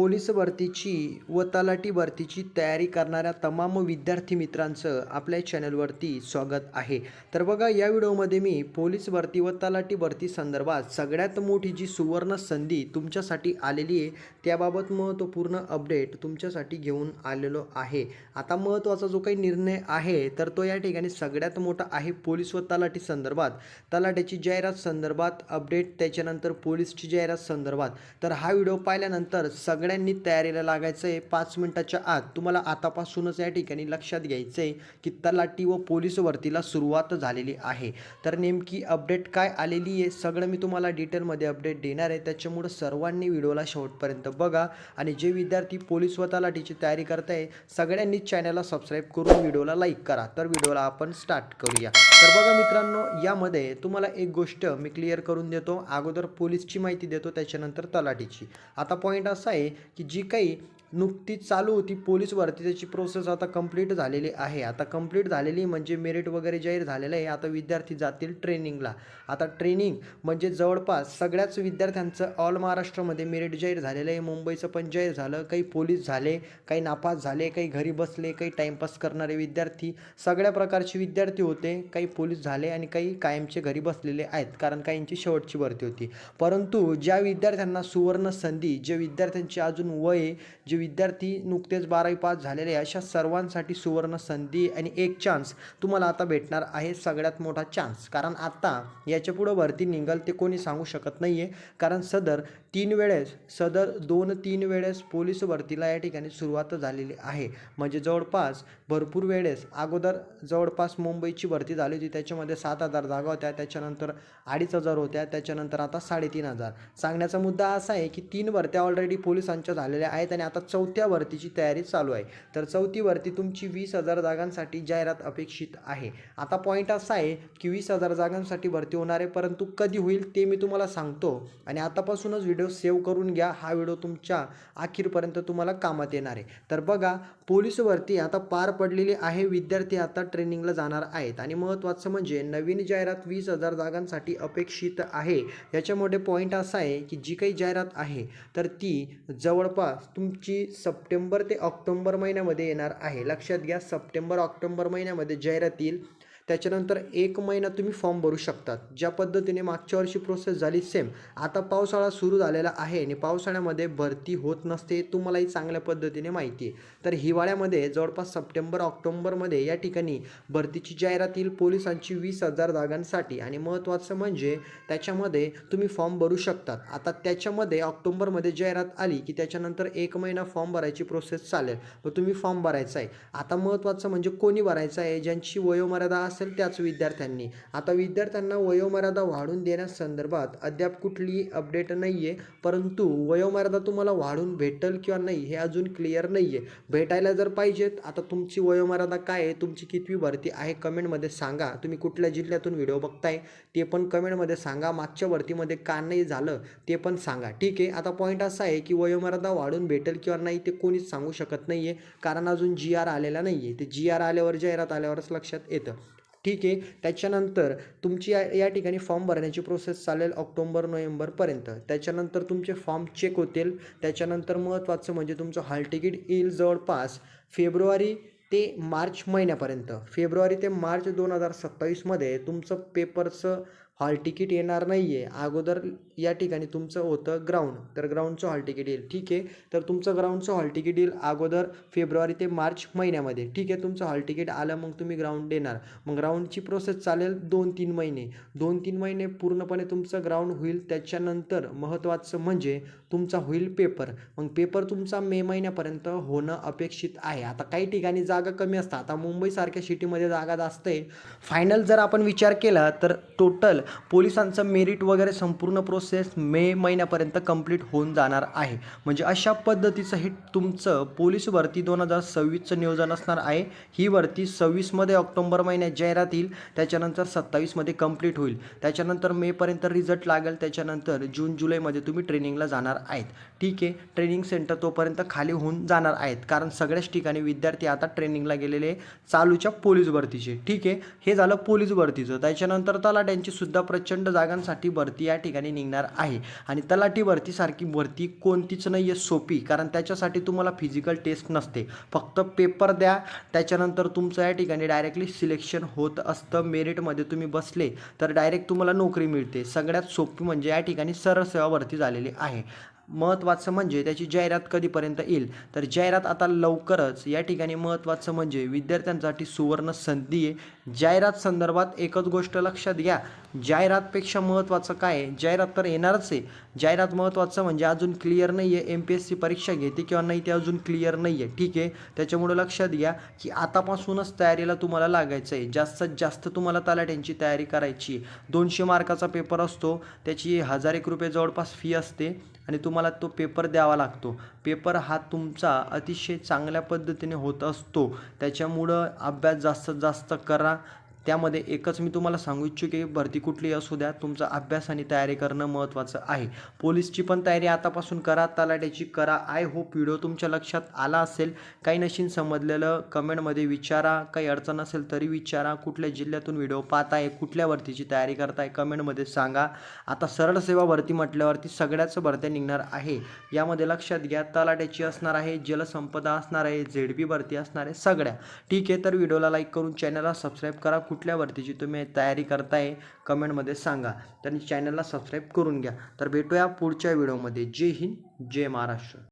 Police भरतीची व तलाठी भरतीची तयारी करणाऱ्या तमाम विद्यार्थी मित्रांचं आपल्या चॅनलवरती स्वागत आहे. तर बघा, या व्हिडिओमध्ये मी पोलीस भरती व तलाठी भरती संदर्भात सगळ्यात मोठी जी सुवर्ण संधी तुमच्यासाठी आलेली आहे त्याबाबत महत्त्वपूर्ण अपडेट तुमच्यासाठी घेऊन आलेलो आहे. आता महत्त्वाचा जो काही निर्णय आहे तर तो या ठिकाणी सगळ्यात मोठा आहे पोलीस व तलाठी संदर्भात. तलाठीची जाहिरात संदर्भात अपडेट, त्याच्यानंतर पोलीसची जाहिरात संदर्भात. तर हा व्हिडिओ पाहिल्यानंतर सगळ्यांनी तयारीला लागायचं आहे. 5 मिनिटाच्या आत तुम्हाला आतापासूनच या ठिकाणी लक्षात घ्यायचं आहे की तलाठी व पोलीस भरतीला सुरुवात झालेली आहे. तर नेमकी अपडेट काय आलेली आहे सगळं मी तुम्हाला डिटेलमध्ये अपडेट देणार आहे. त्याच्यामुळं सर्वांनी व्हिडिओला शेवटपर्यंत बघा आणि जे विद्यार्थी पोलीस व तलाठीची तयारी करताय सगळ्यांनी चॅनलला सबस्क्राईब करून व्हिडिओला लाईक करा. तर व्हिडिओला आपण स्टार्ट करूया. तर बघा मित्रांनो, यामध्ये तुम्हाला एक गोष्ट मी क्लिअर करून देतो. अगोदर पोलीसची माहिती देतो, त्याच्यानंतर तलाठीची. आता पॉईंट असा आहे की जी काही नुकतीच चालू होती पोलीस भरती त्याची प्रोसेस आता कंप्लीट झालेली आहे. आता कंप्लीट झालेली म्हणजे मेरिट वगैरे जाहीर झालेलं आहे. आता विद्यार्थी जातील ट्रेनिंगला. आता ट्रेनिंग म्हणजे जवळपास सगळ्याच विद्यार्थ्यांचं ऑल महाराष्ट्रामध्ये मेरिट जाहीर झालेलं आहे. मुंबईचं पण जाहीर झालं. काही पोलीस झाले, काही नापास झाले, काही घरी बसले, काही टाईमपास करणारे विद्यार्थी, सगळ्या प्रकारचे विद्यार्थी होते. काही पोलीस झाले आणि काही कायमचे घरी बसलेले आहेत, कारण काहींची शेवटची भरती होती. परंतु ज्या विद्यार्थ्यांना सुवर्ण संधी, जे विद्यार्थ्यांची अजून वय, जे विद्यार्थी नुकतेच 12वी पास झालेले अशा सर्वांसाठी सुवर्ण संधी आणि एक चान्स तुम्हाला आता भेटणार आहे. सगळ्यात मोठा चान्स, कारण आता याच्या पुढं भरती निघाल ते कोणी सांगू शकत नाही आहे. कारण सदर 2-3 वेळेस पोलीस भरतीला या ठिकाणी सुरुवात झालेली आहे. म्हणजे जवळपास भरपूर वेळेस अगोदर जवळपास मुंबईची भरती झाली होती, त्याच्यामध्ये 7,000 जागा होत्या, त्याच्यानंतर 2,500 होत्या, त्याच्यानंतर आता 3,500. सांगण्याचा मुद्दा असा आहे की 3 भरत्या ऑलरेडी पोलिसांच्या झालेल्या आहेत आणि आता 4थ्या भरतीची तयारी चालू आहे. तर 4थी भरती तुमची 20,000 जागांसाठी जाहिरात अपेक्षित आहे. आता पॉईंट असा आहे की 20,000 जागांसाठी भरती होणार आहे, परंतु कधी होईल ते मी तुम्हाला सांगतो आणि आतापासूनच व्हिडिओ सेव्ह करून घ्या. हा व्हिडिओ तुमच्या अखेरपर्यंत तुम्हाला कामात येणार आहे. तर बघा, पोलीस भरती आता पार पडलेली आहे. विद्यार्थी आता ट्रेनिंगला जाणार आहेत आणि महत्त्वाचं म्हणजे नवीन जाहिरात 20,000 जागांसाठी अपेक्षित आहे. याच्यामध्ये पॉईंट असा आहे की जी काही जाहिरात आहे तर ती जवळपास तुमची सप्टेंबर ते ऑक्टोबर महिन्यामध्ये येणार आहे. लक्षात घ्या, सप्टेंबर-ऑक्टोबर महिन्यामध्ये जाहिरात येईल. त्याच्यानंतर 1 महिना तुम्ही फॉर्म भरू शकतात. ज्या पद्धतीने मागच्या वर्षी प्रोसेस झाली सेम. आता पावसाळा सुरू झालेला आहे आणि पावसाळ्यामध्ये भरती होत नसते, तुम्हालाही चांगल्या पद्धतीने माहिती आहे. तर हिवाळ्यामध्ये जवळपास सप्टेंबर-ऑक्टोबरमध्ये या ठिकाणी भरतीची जाहिरात येईल पोलिसांची 20,000 जागांसाठी आणि महत्त्वाचं म्हणजे त्याच्यामध्ये तुम्ही फॉर्म भरू शकतात. आता त्याच्यामध्ये ऑक्टोबरमध्ये जाहिरात आली की त्याच्यानंतर 1 महिना फॉर्म भरायची प्रोसेस चालेल. मग तुम्ही फॉर्म भरायचा आहे. आता महत्त्वाचं म्हणजे कोणी भरायचं आहे, ज्यांची वयोमर्यादा असेल त्याच विद्यार्थ्यांनी. आता विद्यार्थ्यांना वयोमर्यादा वाढवून देण्यासंदर्भात अद्याप कुठलीही अपडेट नाही आहे, परंतु वयोमर्यादा तुम्हाला वाढून भेटेल किंवा नाही हे अजून क्लिअर नाही आहे. भेटायला जर पाहिजेत, आता तुमची वयोमर्यादा काय आहे, तुमची कितवी भरती आहे कमेंटमध्ये सांगा. तुम्ही कुठल्या जिल्ह्यातून व्हिडिओ बघताय ते पण कमेंटमध्ये सांगा. मागच्या भरतीमध्ये का नाही झालं ते पण सांगा. ठीक आहे. आता पॉईंट असा आहे की वयोमर्यादा वाढून भेटेल किंवा नाही ते कोणीच सांगू शकत नाही आहे, कारण अजून GR आलेला नाही आहे. ते GR आल्यावर, जाहिरात आल्यावरच लक्षात येतं. ठीक आहे. त्याच्यानंतर तुमची या ठिकाणी फॉर्म भरण्याची प्रोसेस चालेल ऑक्टोबर-नोव्हेंबरपर्यंत. त्याच्यानंतर तुमचे फॉर्म चेक होतील. त्याच्यानंतर महत्त्वाचं म्हणजे तुमचं हॉल तिकीट येईल जवळपास फेब्रुवारी ते मार्च महिन्यापर्यंत. फेब्रुवारी ते मार्च 2027मध्ये तुमचं पेपरचं हॉल तिकीट येणार नाही आहे. अगोदर या ठिकाणी तुमचं होतं ग्राउंड, तर ग्राउंडचं हॉल तिकीट येईल. ठीक आहे. तर तुमचं ग्राउंडचं हॉल तिकीट येईल अगोदर फेब्रुवारी ते मार्च महिन्यामध्ये. ठीक आहे. तुमचं हॉल तिकीट आलं मग तुम्ही ग्राउंड देणार. मग ग्राउंडची प्रोसेस चालेल 2-3 महिने. 2-3 महिने पूर्णपणे तुमचं ग्राउंड होईल. त्याच्यानंतर महत्त्वाचं म्हणजे तुमचा होईल पेपर. मग पेपर तुमचा मे महिन्यापर्यंत होणं अपेक्षित आहे. आता काही ठिकाणी जागा कमी असतात. आता मुंबईसारख्या सिटीमध्ये जागा जास्त आहे. फायनल जर आपण विचार केला तर टोटल पोलिसांचं मेरिट वगैरे संपूर्ण प्रोसेस मे महिन्यापर्यंत कंप्लीट होऊन जाणार आहे. म्हणजे अशा पद्धतीचं हे तुमचं पोलीस भरती 2026चं नियोजन असणार आहे. ही भरती 26मध्ये ऑक्टोबर महिन्यात जाहिरात येईल. त्याच्यानंतर 27मध्ये कंप्लीट होईल. त्याच्यानंतर मेपर्यंत रिझल्ट लागेल. त्याच्यानंतर जून-जुलैमध्ये तुम्ही ट्रेनिंगला जाणार आहेत. ठीक आहे. ट्रेनिंग सेंटर तोपर्यंत खाली होऊन जाणार आहेत, कारण सगळ्याच ठिकाणी विद्यार्थी आता ट्रेनिंगला गेलेले चालूच्या पोलीस भरतीचे. ठीक आहे. हे झालं पोलीस भरतीचं. त्याच्यानंतर तलाठ्यांची सुद्धा सुद्धा प्रचंड जागांसाठी भरती या ठिकाणी निघणार आहे. आणि तलाठी भरतीसारखी भरती कोणतीच नाही आहे सोपी, कारण त्याच्यासाठी तुम्हाला फिजिकल टेस्ट नसते, फक्त पेपर द्या, त्याच्यानंतर तुमचं या ठिकाणी डायरेक्टली सिलेक्शन होत असतं. मेरिटमध्ये तुम्ही बसले तर डायरेक्ट तुम्हाला नोकरी मिळते. सगळ्यात सोपी म्हणजे या ठिकाणी सरळ सेवा भरती झालेली आहे. महत्त्वाचं म्हणजे त्याची जाहिरात कधीपर्यंत येईल, तर जाहिरात आता लवकरच. या ठिकाणी महत्त्वाचं म्हणजे विद्यार्थ्यांसाठी सुवर्ण संधी आहे. जाहिरात संदर्भात एकच गोष्ट लक्षात घ्या, जाहिरातपेक्षा महत्त्वाचं काय आहे, जाहिरात तर येणारच आहे, जाहिरात महत्त्वाचं म्हणजे अजून क्लिअर नाही आहे MPSC परीक्षा घेते किंवा नाही ते अजून क्लिअर नाही आहे, ठीक आहे. त्याच्यामुळे लक्षात घ्या की आतापासूनच तयारीला तुम्हाला लागायचं आहे. जास्तीत जास्त तुम्हाला तलाठ्यांची तयारी करायची. 200 मार्काचा पेपर असतो, त्याची 1000 रुपये जवळपास फी असते आणि तुम्हाला तो पेपर द्यावा लागतो. पेपर हा तुमचा अतिशय चांगल्या पद्धतीने होत असतो, त्याच्यामुळं अभ्यास जास्तीत जास्त करा. त्यामध्ये एकच मी तुम्हाला सांगू इच्छितो की भरती कुठलीही असू द्या, तुमचा अभ्यास आणि तयारी करणं महत्त्वाचं आहे. पोलीसची पण तयारी आतापासून करा, तलाठ्याची करा. आय होप व्हिडिओ तुमच्या लक्षात आला असेल. काही नशीन समजलेलं कमेंटमध्ये विचारा, काही अडचण असेल तरी विचारा. कुठल्या जिल्ह्यातून व्हिडिओ पाहताय, कुठल्या भरतीची तयारी करताय, कमेंटमध्ये सांगा. आता सरळ सेवा भरती म्हटल्यावरती सगळ्याच भरत्या निघणार आहे. यामध्ये लक्षात घ्या, तलाठ्याची असणार आहे, जलसंपदा असणार आहे, ZB भरती असणार आहे, सगळ्या, ठीक आहे. तर व्हिडिओला लाईक करून चॅनलला सबस्क्राईब करा. कुठल्या भरतीची तुम्ही तयारी करताय कमेंटमध्ये सांगा, तर चॅनलला सबस्क्राईब करून घ्या. तर भेटूया पुढच्या व्हिडिओमध्ये. जय हिंद, जय महाराष्ट्र.